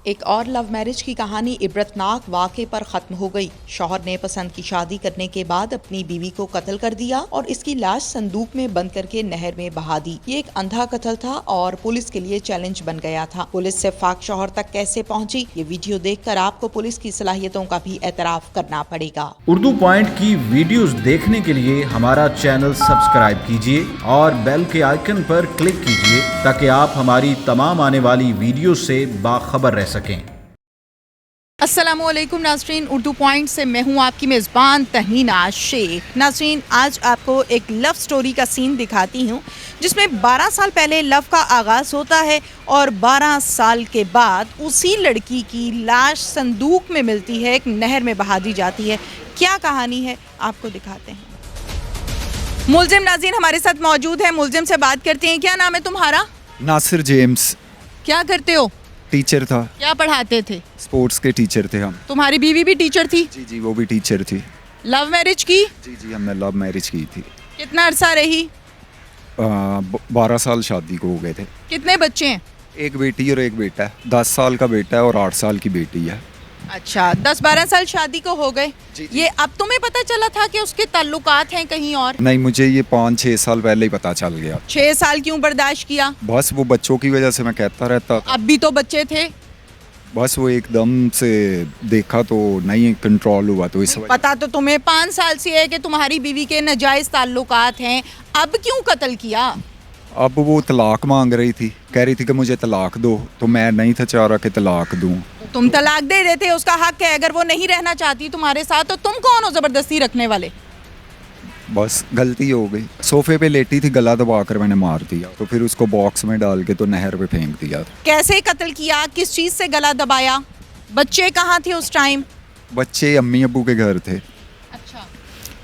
एक और love marriage की कहानी इबरतनाक वाक़े पर खत्म हो गई। शौहर ने पसंद की शादी करने के बाद अपनी बीवी को कत्ल कर दिया और इसकी लाश संदूक में बंद करके नहर में बहा दी। ये एक अंधा कत्ल था और पुलिस के लिए चैलेंज बन गया था। पुलिस से फाक शौहर तक कैसे पहुंची, ये वीडियो देखकर आपको पुलिस की सलाहियतों का भी एतराफ करना पड़ेगा। उर्दू पॉइंट की वीडियोस देखने के लिए हमारा चैनल सब्सक्राइब कीजिए और बेल के आइकन पर क्लिक कीजिए ताकि आप हमारी तमाम आने वाली वीडियो से बाखबर रह सकें। अस्सलामुअलैकुम नाज़रीन, उर्दू पॉइंट से मैं हूं आपकी मेज़बान तहनीना शेख। नाज़रीन, आज आपको एक लव स्टोरी का सीन दिखाती हूं जिसमें 12 साल पहले लव का आगाज़ होता है और 12 साल के बाद उसी लड़की की लाश संदूक में मिलती है, एक नहर में बहा दी जाती है। क्या कहानी है आपको दिखाते हैं। मुलजिम नाज़रीन हमारे साथ मौजूद है, मुलजिम से बात करते हैं। क्या नाम है तुम्हारा? नासिर जेम्स। क्या करते हो? टीचर था। क्या पढ़ाते थे? स्पोर्ट्स के टीचर थे हम। तुम्हारी बीवी भी टीचर थी? जी जी, वो भी टीचर थी। लव मैरिज की? जी जी, हमने लव मैरिज की थी। कितना अरसा रही? 12 साल शादी को हो गए थे। कितने बच्चे हैं? एक बेटी और एक बेटा है। 10 साल का बेटा है और 8 साल की बेटी है। अच्छा, 10-12 साल शादी को हो गए। जी, जी। ये अब तुम्हें पता चला था कि उसके ताल्लुकात हैं कहीं और? नहीं, मुझे ये 5-6 साल पहले ही पता चल गया। 6 साल क्यों बर्दाश्त किया? बस वो बच्चों की वजह से मैं कहता रहता। अब भी तो बच्चे थे। बस वो एकदम से देखा तो नहीं कंट्रोल हुआ, तो इस वजह। पता तो तुम्हें 5 साल से है कि तुम्हारी बीवी के नाजायज ताल्लुकात हैं, अब क्यों कत्ल किया? अब वो तलाक मांग रही थी, कह रही थी कि मुझे तलाक दो, तो मैं नहीं था चाह रहा कि तलाक दूं। तुम तलाक दे देते, उसका हक है। अगर वो नहीं रहना चाहती तुम्हारे साथ तो तुम कौन हो जबरदस्ती रखने वाले? बस गलती हो गई। सोफे पे लेटी थी, गला दबाकर मैंने मार दिया, तो फिर उसको बॉक्स में डाल के तो नहर पे फेंक दिया। कैसे कत्ल किया? किस चीज़ से गला दबाया? बच्चे कहाँ थे उस टाइम? बच्चे अम्मी अब्बू के घर थे, अच्छा।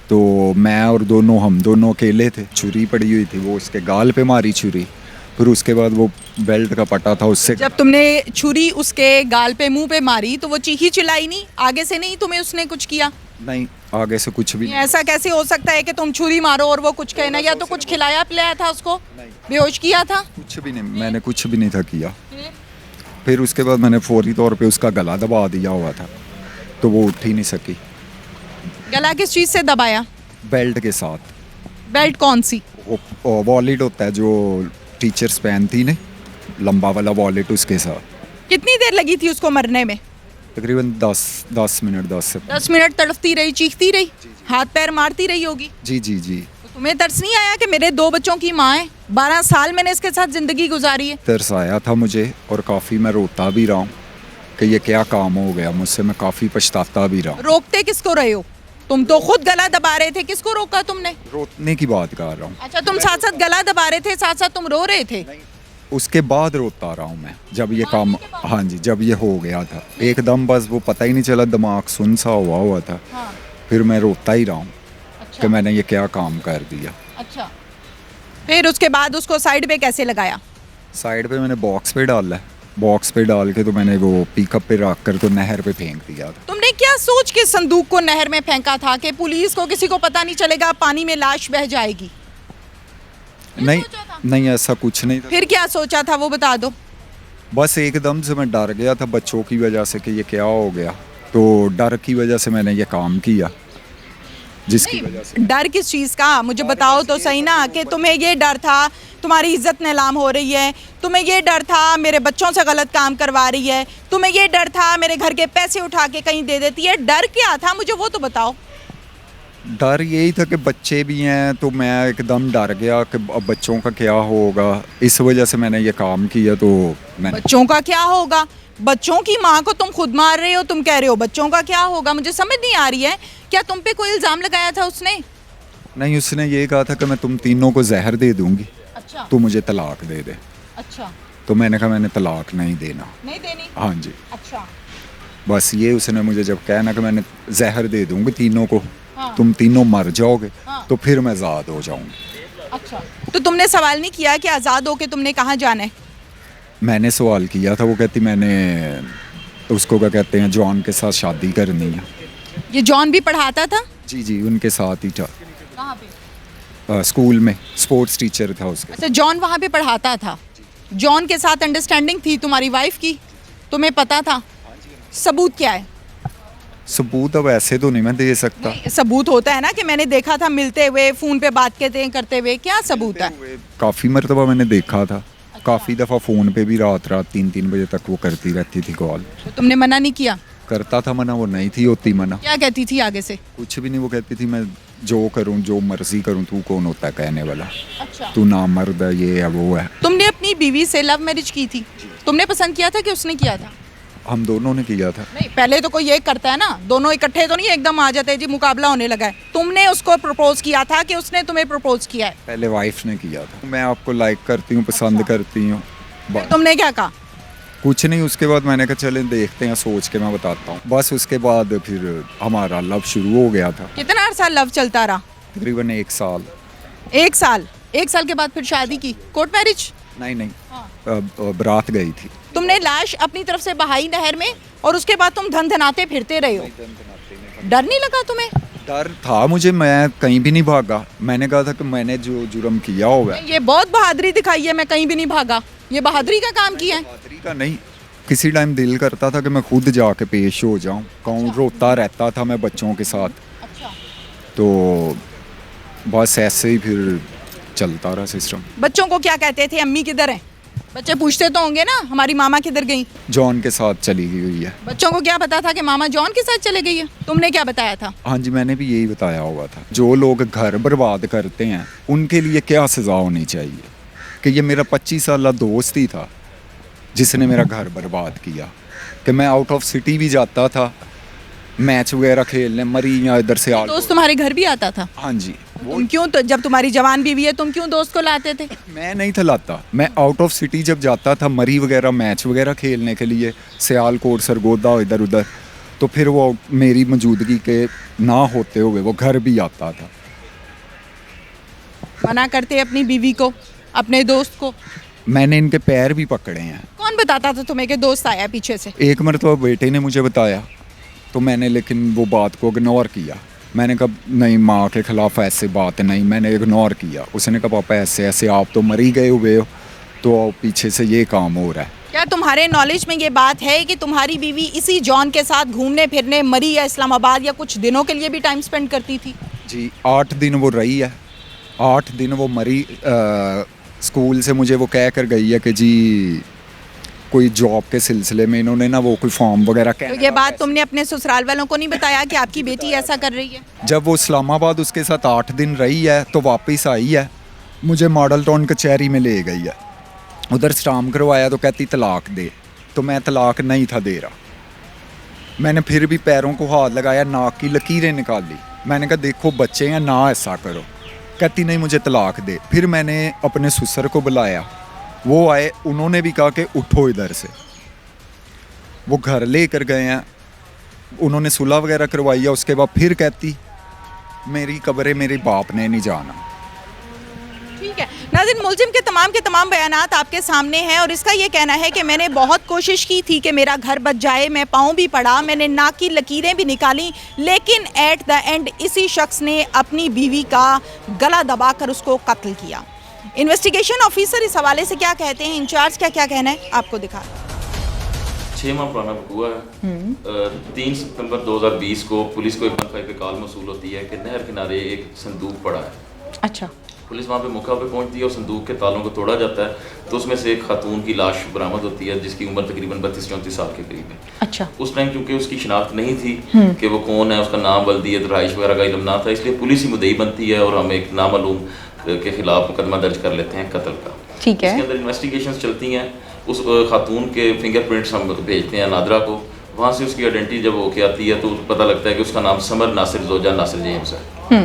तो मैं और हम दोनों अकेले थे। छुरी पड़ी हुई थी, वो उसके गाल पे मारी छुरी। फिर उसके बाद वो बेल्ट का पटा था उससे। जब तुमने छुरी उसके गाल पे मुंह पे मारी तो वो चीखी चिल्लाई नहीं? आगे से नहीं तुम्हें उसने कुछ किया? नहीं, आगे से कुछ भी नहीं। ऐसा कैसे हो सकता है कि तुम छुरी मारो और वो कुछ कहना? या तो कुछ खिलाया पिलाया था उसको? बेहोश किया था? कुछ भी नहीं, मैंने कुछ भी नहीं था किया। फिर उसके बाद मैंने फौरी तौर पे उसका गला दबा दिया हुआ था, तो वो उठ ही नहीं सकी। गला किस चीज़ से दबाया? बेल्ट के साथ। बेल्ट कौन सी? वो वॉलेट होता है जो टीचर्स पहनती ने, लंबा वाला वॉलेट, उसके साथ। कितनी देर लगी थी उसको मरने में? तकरीबन 10 मिनट। 10 मिनट तड़पती रही, चीखती रही, हाथ पैर मारती रही होगी। जी जी जी। तो तुम्हें तरस नहीं आया कि मेरे 2 बच्चों की माँ है, 12 साल मैंने इसके साथ जिंदगी गुजारी है? तरस आया था मुझे और काफ़ी मैं रोता भी रहा हूँ कि ये क्या काम हो गया मुझसे। मैं काफ़ी पछताता भी रहा हूँ। रोकते किसको रहे हो? तुम तो खुद गला दबा रहे थे, किसको रोका तुमने? रोने की बात कर रहा हूँ। अच्छा, तुम साथ साथ गला दबा रहे थे, साथ साथ तुम रो रहे थे? उसके बाद रोता रहा हूँ मैं, जब ये काम, हाँ जी, जब ये हो गया था एकदम, बस वो पता ही नहीं चला, दिमाग सुन सा हुआ था। हाँ। फिर मैं रोता ही रहा हूँ अच्छा। कि मैंने ये क्या काम कर दिया। अच्छा, फिर उसके बाद उसको साइड पे कैसे लगाया? साइड पे मैंने बॉक्स पे डाला है, बॉक्स पे डाल के तो मैंने वो पिकअप पे रख कर तो नहर पे फेंक दिया था। तुमने क्या सोच के संदूक को नहर में फेंका था कि पुलिस को किसी को पता नहीं चलेगा, पानी में लाश बह जाएगी? नहीं सोचा था? नहीं, ऐसा कुछ नहीं था। फिर क्या सोचा था वो बता दो। बस एकदम से मैं डर गया था बच्चों की वजह से कि ये क्या हो गया, तो डर की वजह से मैंने ये काम किया, जिसकी वजह से। डर किस चीज़ का मुझे बताओ तो सही ना, कि तुम्हें ये डर था तुम्हारी इज्जत नीलाम हो रही है, तुम्हें ये डर था मेरे बच्चों से गलत काम करवा रही है, तुम्हें ये डर था मेरे घर के पैसे उठा के कहीं दे देती है? डर क्या था मुझे वो तो बताओ। डर यही था कि बच्चे भी हैं, तो मैं एकदम डर गया कि अब बच्चों का क्या होगा, इस वजह से मैंने ये काम किया। तो मैंने बच्चों का क्या होगा? बच्चों की माँ को तुम खुद मार रहे हो, तुम कह रहे हो बच्चों का क्या होगा? मुझे समझ नहीं आ रही है। क्या तुम पे कोई इल्ज़ाम लगाया था उसने? नहीं, उसने ये कहा था कि मैं तुम तीनों को जहर दे दूंगी, अच्छा। तू मुझे तलाक दे दे। अच्छा, तो मैंने कहा मैंने तलाक नहीं देना। नहीं देनी? हाँ जी। अच्छा। बस ये उसने मुझे जब कहना कि मैंने जहर दे दूंगी तीनों को, हाँ। तुम तीनों मर जाओगे, हाँ। तो फिर मैं आज़ाद हो जाऊंगी। अच्छा, तो तुमने सवाल नहीं किया कि आज़ाद होके तुमने कहाँ जाना है? मैंने सवाल किया था, वो कहती मैंने उसको क्या कहते हैं, जॉन के साथ शादी करनी है। ये जॉन भी पढ़ाता था? जी जी, उनके साथ ही था। कहाँ पे? स्कूल में स्पोर्ट्स टीचर था उसके। अच्छा, जॉन वहाँ पे पढ़ाता था। जॉन के साथ अंडरस्टैंडिंग थी तुम्हारी वाइफ की, तुम्हें पता था? सबूत क्या है? सबूत अब ऐसे तो नहीं मैं दे सकता। सबूत होता है ना कि मैंने देखा था मिलते हुए, फोन पे बात करते हुए, क्या सबूत है? काफ़ी मरतबा मैंने देखा था, काफ़ी दफ़ा फ़ोन पे भी रात 3-3 बजे तक वो करती रहती थी कॉल। तो तुमने मना नहीं किया? करता था मना, वो नहीं थी होती मना। क्या कहती थी आगे से? कुछ भी नहीं, वो कहती थी मैं जो करूं जो मर्जी करूं, तू कौन होता है कहने वाला, अच्छा। तू ना मर्द है, ये है वो है। तुमने अपनी बीवी से लव मैरिज की थी? तुमने पसंद किया था कि उसने किया था? हम दोनों ने किया था। नहीं, पहले तो कोई ये करता है ना, दोनों इकट्ठे तो नहीं एकदम आ जाते जी, मुकाबला होने लगा है। तुमने उसको प्रपोज किया था कि उसने तुम्हें प्रपोज किया है? पहले वाइफ ने किया था। मैं आपको लाइक करती हूँ, पसंद करती हूँ, बस। तुमने क्या कहा? कुछ नहीं, उसके बाद मैंने कहा चले देखते हैं, सोच के मैं बताता हूँ। बस उसके बाद फिर हमारा लव शुरू हो गया था। कितना अर्सा लव चलता रहा? तकरीबन 1 साल। 1 साल? 1 साल के बाद फिर शादी की? Court marriage? नहीं, बारात गई थी। तुमने लाश अपनी तरफ से बहाई नहर में और उसके बाद तुम धनधनाते फिरते रहे हो। डर नहीं लगा तुम्हें? डर था मुझे, मैं कहीं भी नहीं भागा। मैंने कहा था कि मैंने जो जुर्म किया हुआ है। ये बहुत बहादुरी दिखाई है, मैं कहीं भी नहीं भागा। ये बहादुरी का काम किया है? बहादुरी का नहीं, किसी टाइम दिल करता था कि मैं खुद जाके पेश हो जाऊं। कौन रोता रहता था मैं बच्चों के साथ। अच्छा। तो बस ऐसे ही फिर चलता रहा सिस्टम। बच्चों को क्या कहते थे, अम्मी किधर हैं? बच्चे पूछते तो होंगे ना, हमारी मामा किधर गई? जॉन के साथ चली गई है। बच्चों को क्या पता था कि मामा जॉन के साथ चले गई है? तुमने क्या बताया था? हाँ जी, मैंने भी यही बताया हुआ था। जो लोग घर बर्बाद करते हैं उनके लिए क्या सज़ा होनी चाहिए, कि ये मेरा 25 साल दोस्त ही था जिसने मेरा घर बर्बाद किया। कि मैं आउट ऑफ सिटी भी जाता था मैच वगैरह खेलने, मरी या इधर से आ। दोस्त तुम्हारे घर भी आता था? हाँ जी। तुम क्यों, तो जब तुम्हारी जवान बीवी है, तुम क्यों दोस्त को लाते थे? मैं नहीं था लाता, मैं आउट ऑफ सिटी जब जाता था मरी वगैरह मैच वगैरह खेलने के लिए, सियालकोट सरगोदा इधर उधर, तो फिर वो मेरी मौजूदगी के ना होते हुए वो घर भी आता था। मना करते अपनी बीवी को, अपने दोस्त को? मैंने इनके पैर भी पकड़े हैं। कौन बताता था तुम्हें कि दोस्त आया पीछे से? एक मरतबा बेटे ने मुझे बताया, तो मैंने लेकिन वो बात को इग्नोर किया। मैंने कहा नहीं, माँ के खिलाफ ऐसे बात नहीं, मैंने इग्नोर किया। उसने कहा पापा ऐसे ऐसे आप तो मरी गए हुए हो, तो पीछे से ये काम हो रहा है। क्या तुम्हारे नॉलेज में ये बात है कि तुम्हारी बीवी इसी जॉन के साथ घूमने फिरने मरी या इस्लामाबाद या कुछ दिनों के लिए भी टाइम स्पेंड करती थी? जी, 8 दिन वो रही है। 8 दिन वो मरी। स्कूल से मुझे वो कह कर गई है कि जी कोई जॉब के सिलसिले में इन्होंने ना वो कोई फॉर्म वगैरह। तो ये बात तुमने अपने ससुराल वालों को नहीं बताया कि आपकी बेटी ऐसा कर रही है? जब वो इस्लामाबाद उसके साथ 8 दिन रही है तो वापस आई है, मुझे मॉडल टाउन कचहरी में ले गई है। उधर स्टाम्प करवाया तो कहती तलाक दे, तो मैं तलाक नहीं था दे रहा। मैंने फिर भी पैरों को हाथ लगाया, नाक की लकीरें निकाली। मैंने कहा देखो बच्चे हैं, ना ऐसा करो। कहती नहीं मुझे तलाक दे। फिर मैंने अपने ससुर को बुलाया, वो आए, उन्होंने भी कहा कि उठो इधर से। वो घर लेकर गए हैं, उन्होंने सुलह वगैरह करवाई है। उसके बाद फिर कहती मेरी कब्र मेरे बाप ने नहीं जाना। ठीक है नाज़रीन, मुलजिम के तमाम बयानात आपके सामने हैं और इसका ये कहना है कि मैंने बहुत कोशिश की थी कि मेरा घर बच जाए, मैं पाँव भी पड़ा, मैंने नाक की लकीरें भी निकाली, लेकिन एट द एंड इसी शख्स ने अपनी बीवी का गला दबाकर उसको कत्ल किया। इन्वेस्टिगेशन ऑफिसर इस हवाले से क्या कहते हैं, इंचार्ज क्या कहना है, आपको दिखा। 6 माह पुराना हुआ है। 3 सितंबर 2020 को पुलिस को 115 पे कॉल मौसूल होती है कि नहर किनारे एक संदूक पड़ा है। अच्छा। पुलिस वहाँ पे मौका पे पहुँचती है और संदूक के तालों को तोड़ा जाता है, तो उसमें से एक खातून की लाश बरामद होती है जिसकी उम्र तकरीबन 32-34 साल के करीब है। अच्छा। उस टाइम क्योंकि उसकी शिनाख्त नहीं थी कि वो कौन है, उसका नाम, बल्दियत, रहाइश वगैरह का इल्म ना था, इसलिए पुलिस ही मुद्दई बनती है और हम एक नामालूम के खिलाफ मुकदमा दर्ज कर लेते हैं कत्ल का। ठीक है। इसके अंदर इन्वेस्टिगेशंस चलती हैं। उस खातून के फिंगरप्रिंट्स हम भेजते हैं नादरा को, वहाँ से उसकी आइडेंटिटी जब होके आती है तो पता लगता है कि उसका नाम समर नासिर जोजा नासिर जेम्स है।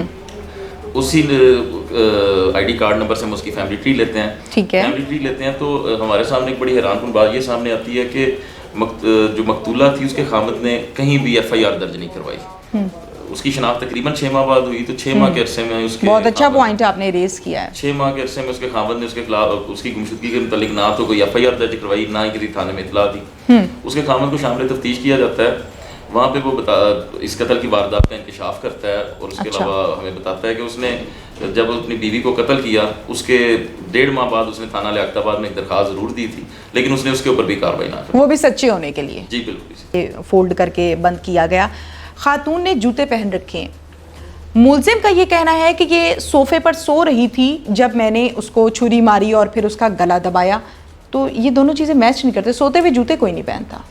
उसी आईडी कार्ड नंबर से हम उसकी फैमिली ट्री लेते हैं। ठीक है। फैमिली ट्री लेते हैं तो हमारे सामने एक बड़ी हैरानकुन बात ये सामने आती है कि जो मकतूला थी उसके खामद ने कहीं भी FIR दर्ज नहीं करवाई। उसकी शनाख्त तकरीबन 6 माह बाद हुई, तो 6 माह के अरसे में उसके, बहुत अच्छा पॉइंट आपने रेज किया है, 6 माह के अरसे में उसके खामद ने उसके खिलाफ उसकी गुमशुदगी के मुतालिक ना तो कोई FIR दर्ज करवाई, ना ही किसी थाने में इतला दी। उसके खामद को शामिल तफ्तीश किया जाता है। वहाँ पे वो इस कत्ल की वारदात का इंकशाफ करता है और उसके अच्छा। अलावा हमें बताता है कि उसने जब अपनी बीवी को कत्ल किया उसके 1.5 माह बाद उसने थाना लियाकताबाद में एक दरखास्त ज़रूर दी थी, लेकिन उसने उसके ऊपर भी कार्रवाई ना की। वो भी सच्चे होने के लिए जी बिल्कुल। ये फोल्ड करके बंद किया गया। खातून ने जूते पहन रखे हैं। मुलजिम का ये कहना है कि ये सोफे पर सो रही थी जब मैंने उसको छुरी मारी और फिर उसका गला दबाया, तो ये दोनों चीज़ें मैच नहीं करते। सोते हुए जूते कोई नहीं पहनता।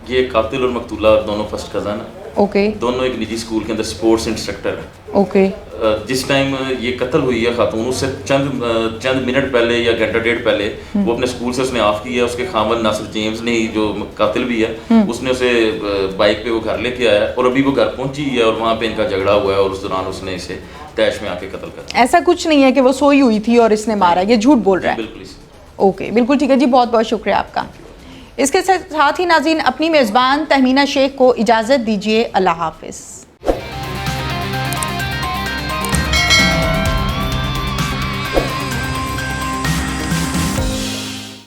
ये कातिल और मकतूला दोनों फर्स्ट कज़न है। ओके दोनों एक निजी स्कूल के अंदर स्पोर्ट्स इंस्ट्रक्टर है। ओके जिस टाइम ये कत्ल हुई है खातून, उससे चंद मिनट पहले या घंटा डेढ़ पहले वो अपने स्कूल से उसने ऑफ किया। उसके खामन नासिर जेम्स ने ही, जो कातिल भी है, उसने उसे बाइक पे वो घर लेके आया और अभी वो घर पहुंची है और वहाँ पे इनका झगड़ा हुआ है और उस दौरान उसने इसे तैश में आके कत्ल कर दिया। ऐसा कुछ नहीं है कि वो सोई हुई थी और इसने मारा, ये झूठ बोल रहा है। बिल्कुल। ओके बिल्कुल ठीक है जी, बहुत बहुत शुक्रिया आपका। इसके साथ ही नाज़रीन, अपनी मेज़बान तहमीना शेख को इजाज़त दीजिए। अल्लाह हाफिज़।